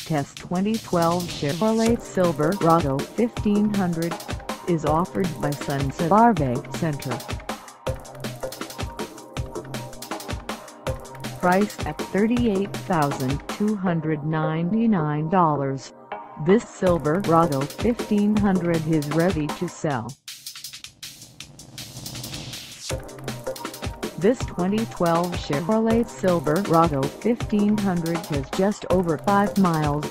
Test 2012 Chevrolet Silverado 1500 is offered by Sunset RV Center. Priced at $38,299, this Silverado 1500 is ready to sell. This 2012 Chevrolet Silverado 1500 has just over 5 miles.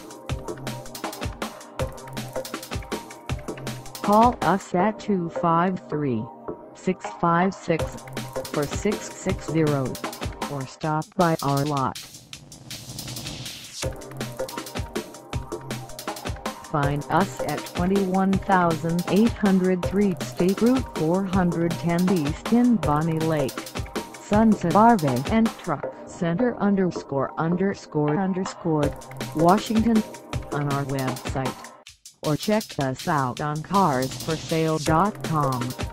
Call us at 253-656-4660 or stop by our lot. Find us at 21803 State Route 410 East in Bonney Lake, Sunset RV&TRUCK Center ___, Washington, on our website, or check us out on carsforsale.com.